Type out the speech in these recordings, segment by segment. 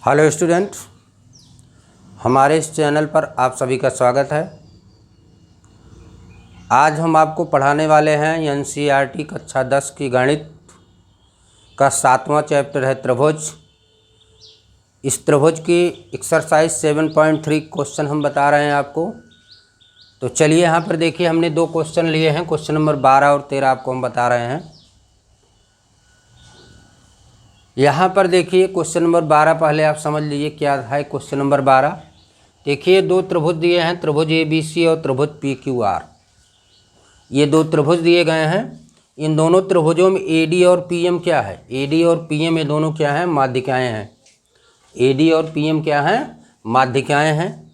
Hello student, हमारे इस channel पर आप सभी का स्वागत है। आज हम आपको पढ़ाने वाले हैं एनसीईआरटी कक्षा 10 की गणित का 7वां चैप्टर है त्रिभुज। इस त्रिभुज की एक्सरसाइज 7.3 क्वेश्चन हम बता रहे हैं आपको। तो चलिए यहाँ पर देखिए, हमने दो क्वेश्चन लिए हैं, क्वेश्चन नंबर 12 और 13 आपको हम बता रहे हैं। यहाँ पर देखिए क्वेश्चन नंबर 12 पहले आप समझ लीजिए क्या है। क्वेश्चन नंबर 12 देखिए, दो त्रिभुज दिए हैं, त्रिभुज ABC और त्रिभुज PQR। ये दो त्रिभुज दिए गए हैं। इन दोनों त्रिभुजों में AD और PM क्या है? AD और PM ये दोनों क्या हैं? माध्यिकाएँ हैं। AD और PM क्या हैं? माध्यिकाएँ हैं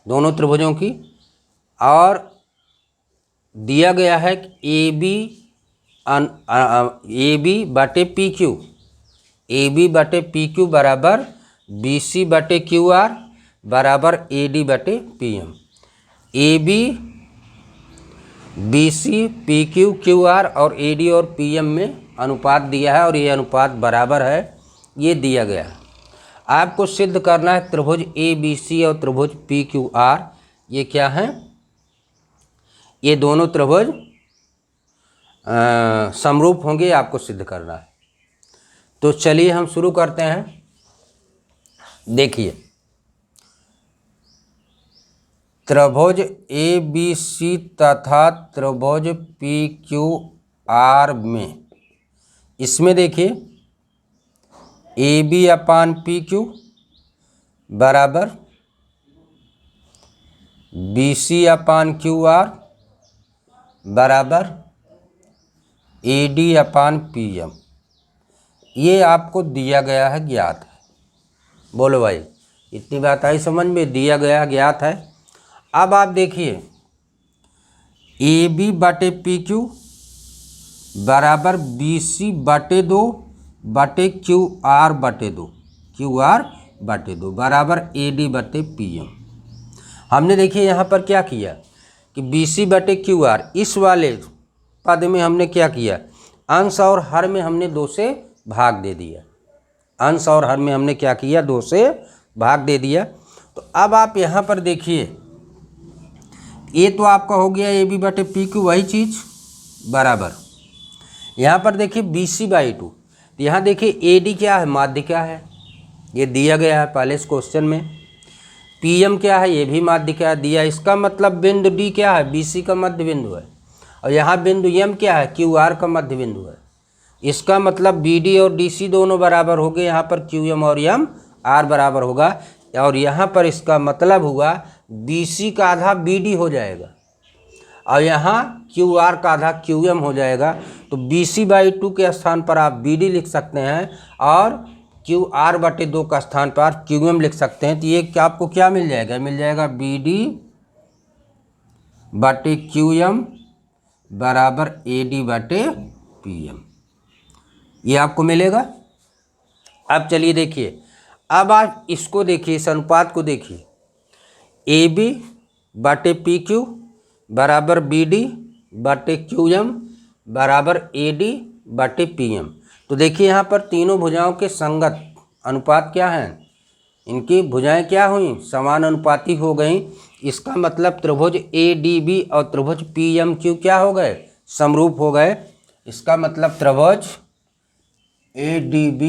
दोनों त्रिभुजों की। और दिया गया है AB बटे PQ, AB बटे PQ बराबर BC बटे QR बराबर AD बटे PM। AB BC PQ QR और AD और PM में अनुपात दिया है और ये अनुपात बराबर है, ये दिया गया है। आपको सिद्ध करना है त्रिभुज ABC और त्रिभुज PQR ये क्या हैं? ये दोनों त्रिभुज समरूप होंगे, आपको सिद्ध करना है। तो चलिए हम शुरू करते हैं। देखिए, त्रिभुज ABC तथा त्रिभुज PQR में, इसमें देखिए AB अपान PQ बराबर BC अपान QR बराबर AD अपान PM, ये आपको दिया गया है, ज्ञात है। बोलो भाई, इतनी बात आई समझ में? दिया गया ज्ञात है। अब आप देखिए AB बटे PQ बराबर BC बटे 2 बटे QR बटे 2 बराबर AD बटे PM। हमने देखिए यहाँ पर क्या किया कि BC बटे QR इस वाले पद में हमने क्या किया, अंश और हर में हमने 2 से भाग दे दिया। अंश और हर में हमने क्या किया, 2 से भाग दे दिया। तो अब आप यहाँ पर देखिए, ये तो आपका हो गया AB बटे PQ, वही चीज़ बराबर यहाँ पर देखिए BC बाई 2। तो यहाँ देखिए AD क्या है? माध्यिका है, ये दिया गया है पहले इस क्वेश्चन में। PM क्या है? ये भी माध्यिका दिया। इसका मतलब बिंदु D क्या है? BC का मध्य बिंदु है। और यहाँ बिंदु M क्या है? QR का मध्य बिंदु है। इसका मतलब BD और DC दोनों बराबर हो गए। यहाँ पर QM और M R बराबर होगा। और यहाँ पर इसका मतलब हुआ BC का आधा BD हो जाएगा और यहाँ QR का आधा QM हो जाएगा। तो BC बाई 2 के स्थान पर आप BD लिख सकते हैं और QR बटे 2 का स्थान पर QM लिख सकते हैं। तो ये क्या आपको क्या मिल जाएगा? मिल जाएगा BD बटे QM बराबर AD बटे PM, ये आपको मिलेगा। अब चलिए देखिए, अब आप इसको देखिए, इस अनुपात को देखिए, AB बटे PQ बराबर BD बटे QM बराबर AD बटे PM। तो देखिए यहाँ पर तीनों भुजाओं के संगत अनुपात क्या हैं? इनकी भुजाएं क्या हुई? समान अनुपाती हो गई। इसका मतलब त्रिभुज ADB और त्रिभुज PMQ क्या हो गए? समरूप हो गए। इसका मतलब त्रिभुज ADB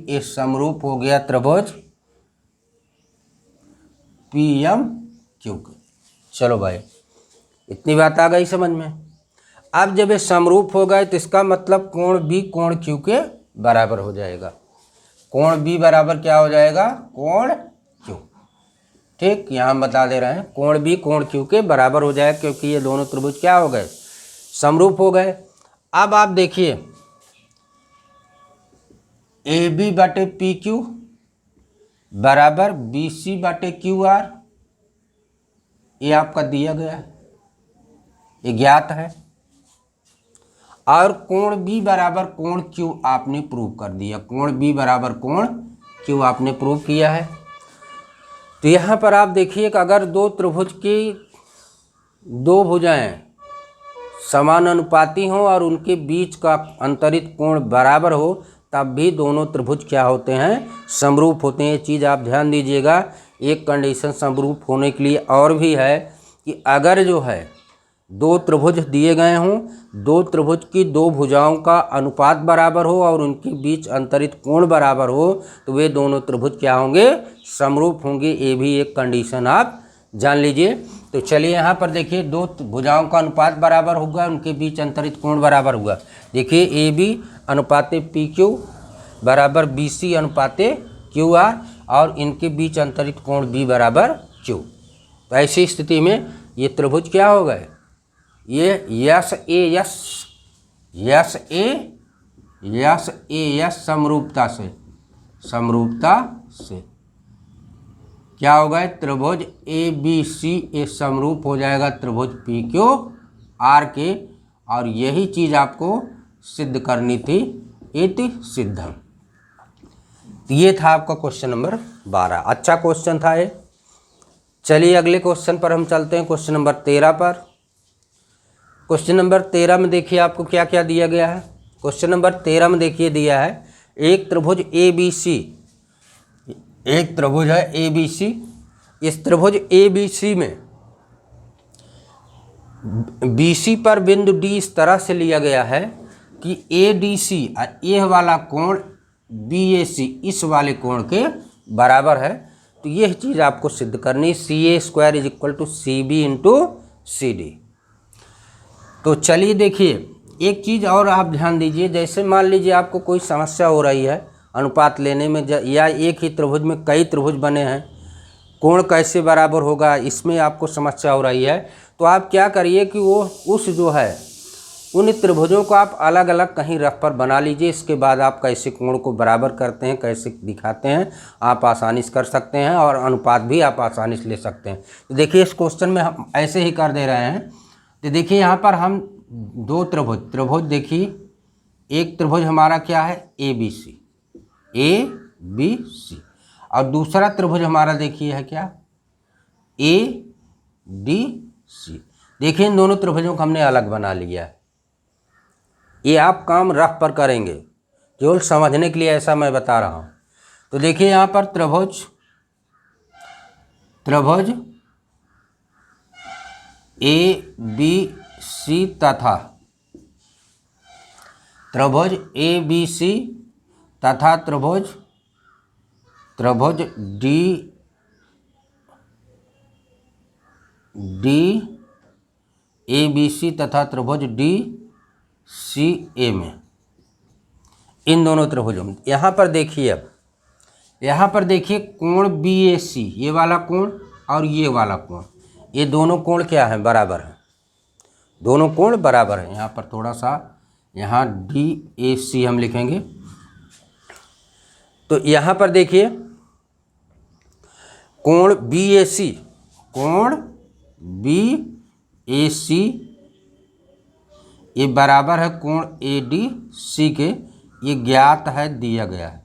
इस समरूप हो गया त्रिभुज PMQ के। चलो भाई, इतनी बात आ गई समझ में। अब जब ये समरूप हो गए तो इसका मतलब कोण B कोण Q के बराबर हो जाएगा। कोण B बराबर क्या हो जाएगा? कोण Q। ठीक, यहाँ हम बता दे रहे हैं कोण B कोण Q के बराबर हो जाएगा, क्योंकि ये दोनों त्रिभुज क्या हो गए? समरूप हो गए। अब आप देखिए AB बटे PQ बराबर BC बटे QR, ये आपका दिया गया है, ये ज्ञात है। और कोण B बराबर कोण Q आपने प्रूव कर दिया। कोण B बराबर कोण Q आपने प्रूव किया है। तो यहाँ पर आप देखिए कि अगर दो त्रिभुज की दो भुजाएं समानुपाती हों और उनके बीच का अंतरित कोण बराबर हो, तब भी दोनों त्रिभुज क्या होते हैं, समरूप होते हैं। ये चीज़ आप ध्यान दीजिएगा। एक कंडीशन समरूप होने के लिए और भी है कि अगर जो है दो त्रिभुज दिए गए हों, दो त्रिभुज की दो भुजाओं का अनुपात बराबर हो और उनके बीच अंतरित कोण बराबर हो, तो वे दोनों त्रिभुज क्या होंगे, समरूप होंगे। ये भी एक कंडीशन आप जान लीजिए। तो चलिए यहाँ पर देखिए, दो भुजाओं का अनुपात बराबर होगा, उनके बीच अंतरित कोण बराबर होगा। देखिए ए बी अनुपाते पी क्यू बराबर बी सी अनुपाते क्यू आर, और इनके बीच अंतरित कोण बी बराबर क्यू। तो ऐसी स्थिति में ये त्रिभुज क्या हो गए, ये यस ए यस समरूपता से क्या होगा, त्रिभुज ए बी सी ए समरूप हो जाएगा त्रिभुज पी क्यू आर के। और यही चीज़ आपको सिद्ध करनी थी, इति सिद्धम। ये था आपका क्वेश्चन नंबर 12। अच्छा क्वेश्चन था ये। चलिए अगले क्वेश्चन पर हम चलते हैं, क्वेश्चन नंबर 13 पर। क्वेश्चन नंबर 13 में देखिए आपको क्या क्या दिया गया है। क्वेश्चन नंबर 13 में देखिए दिया है, एक त्रिभुज ए बी सी, एक त्रिभुज है ए बी सी। इस त्रिभुज ए बी सी में बी सी पर बिंदु डी इस तरह से लिया गया है कि ए डी सी यह वाला कोण बी ए सी इस वाले कोण के बराबर है। तो यह चीज़ आपको सिद्ध करनी, C A square is equal to C B into C D. तो चलिए देखिए, एक चीज़ और आप ध्यान दीजिए। जैसे मान लीजिए आपको कोई समस्या हो रही है अनुपात लेने में, या एक ही त्रिभुज में कई त्रिभुज बने हैं, कोण कैसे बराबर होगा, इसमें आपको समस्या हो रही है। तो आप क्या करिए कि वो उस जो है उन त्रिभुजों को आप अलग अलग कहीं रफ पर बना लीजिए। इसके बाद आप कैसे कोण को बराबर करते हैं, कैसे दिखाते हैं, आप आसानी से कर सकते हैं, और अनुपात भी आप आसानी से ले सकते हैं। तो देखिए इस क्वेश्चन में हम ऐसे ही कर दे रहे हैं। तो देखिए यहाँ पर हम दो त्रिभुज देखिए, एक त्रिभुज हमारा क्या है ए बी सी, और दूसरा त्रिभुज हमारा देखिए है क्या ए डी सी। देखिए इन दोनों त्रिभुजों को हमने अलग बना लिया है। ये आप काम रफ पर करेंगे, केवल समझने के लिए ऐसा मैं बता रहा हूँ। तो देखिए यहाँ पर त्रिभुज ए बी सी तथा त्रिभुज ए बी सी तथा त्रिभुज डी ए बी सी तथा त्रिभुज डी सी ए में, इन दोनों त्रिभुजों में यहाँ पर देखिए, अब यहाँ पर देखिए कोण बी ए सी, ये वाला कोण और ये वाला कोण, ये दोनों कोण क्या है, बराबर है। दोनों कोण बराबर है। यहाँ पर थोड़ा सा यहाँ डी ए सी हम लिखेंगे। तो यहाँ पर देखिए कोण बी ए सी ये बराबर है कोण ए डी सी के। ये ज्ञात है, दिया गया है,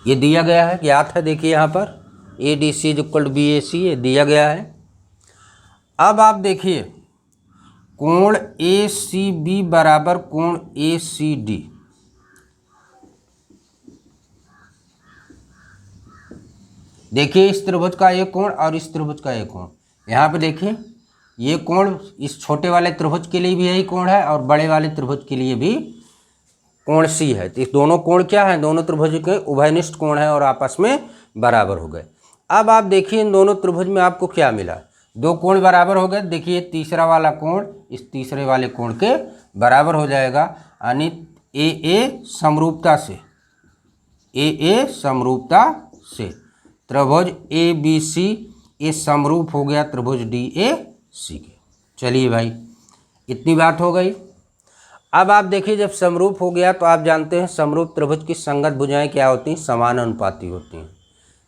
ये दिया गया है, ज्ञात है। देखिए यहाँ पर A D C equal B A C, ये दिया गया है। अब आप देखिए कोण ए सी बी बराबर कोण ए सी डी। देखिए इस त्रिभुज का एक कोण और इस त्रिभुज का एक कोण। यहाँ पे देखिए ये कोण इस छोटे वाले त्रिभुज के लिए भी यही कोण है और बड़े वाले त्रिभुज के लिए भी कोण सी है। तो इस दोनों कोण क्या है, दोनों त्रिभुज के उभयनिष्ठ कोण है और आपस में बराबर हो गए। अब आप देखिए इन दोनों त्रिभुज में आपको क्या मिला, दो कोण बराबर हो गए। देखिए तीसरा वाला कोण इस तीसरे वाले कोण के बराबर हो जाएगा, यानी ए समरूपता से त्रिभुज ए बी सी ये समरूप हो गया त्रिभुज डी ए सी के। चलिए भाई इतनी बात हो गई। अब आप देखिए जब समरूप हो गया तो आप जानते हैं समरूप त्रिभुज की संगत भुजाएं क्या होती हैं, समानुपाती होती हैं।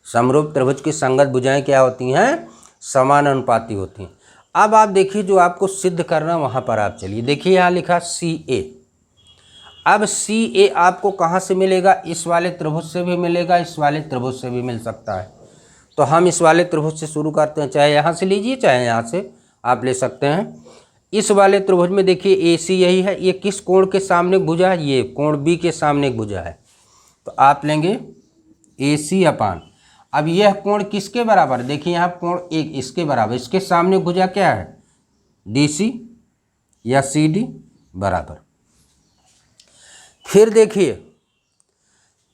समरूप त्रिभुज की संगत भुजाएं क्या होती हैं, समानुपाती होती हैं। अब आप देखिए जो आपको सिद्ध करना वहाँ पर आप चलिए, देखिए यहाँ लिखा सी ए। अब सी ए आपको कहाँ से मिलेगा, इस वाले त्रिभुज से भी मिलेगा, इस वाले त्रिभुज से भी मिल सकता है। तो हम इस वाले त्रिभुज से शुरू करते हैं, चाहे यहाँ से लीजिए चाहे यहाँ से आप ले सकते हैं। इस वाले त्रिभुज में देखिए ए सी यही है, ये किस कोण के सामने भुजा है, ये कोण बी के सामने भुजा है, तो आप लेंगे ए सी अपान, अब यह कोण किसके बराबर, देखिए यहाँ कोण एक इसके बराबर, इसके सामने भुजा क्या है डी सी या सी डी बराबर। फिर देखिए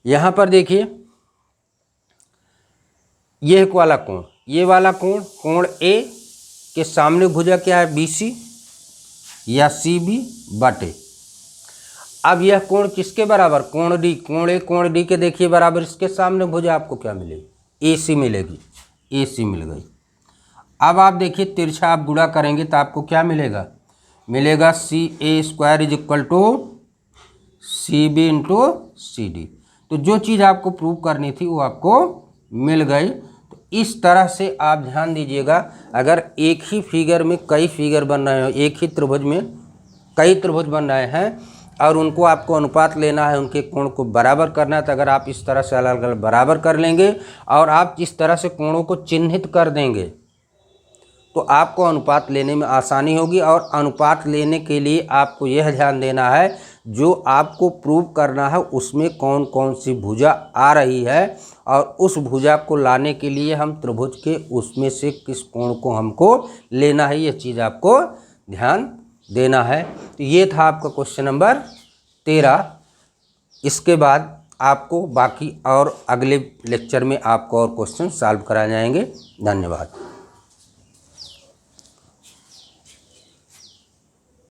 यहाँ पर देखिए यह एक वाला कोण, ये वाला कोण कोण ए के सामने भुजा क्या है बी सी या सी बी बटे, अब यह कोण किसके बराबर कोण डी, कोण ए कोण डी के देखिए बराबर, इसके सामने भुजा आपको क्या मिलेगी ए सी मिलेगी, ए सी मिल गई। अब आप देखिए तिरछा आप गुणा करेंगे तो आपको क्या मिलेगा, मिलेगा C A square is equal to C B into C D. तो जो चीज़ आपको प्रूव करनी थी वो आपको मिल गई। तो इस तरह से आप ध्यान दीजिएगा, अगर एक ही फिगर में कई फिगर बन रहे हो, एक ही त्रिभुज में कई त्रिभुज बन रहे हैं और उनको आपको अनुपात लेना है, उनके कोण को बराबर करना है, तो अगर आप इस तरह से अलग अलग बराबर कर लेंगे और आप जिस तरह से कोणों को चिन्हित कर देंगे तो आपको अनुपात लेने में आसानी होगी। और अनुपात लेने के लिए आपको यह ध्यान देना है जो आपको प्रूव करना है उसमें कौन कौन सी भुजा आ रही है और उस भुजा को लाने के लिए हम त्रिभुज के उसमें से किस कोण को हमको लेना है, ये चीज़ आपको ध्यान देना है। तो ये था आपका क्वेश्चन नंबर 13। इसके बाद आपको बाकी और अगले लेक्चर में आपको और क्वेश्चन सॉल्व कराए जाएंगे। धन्यवाद।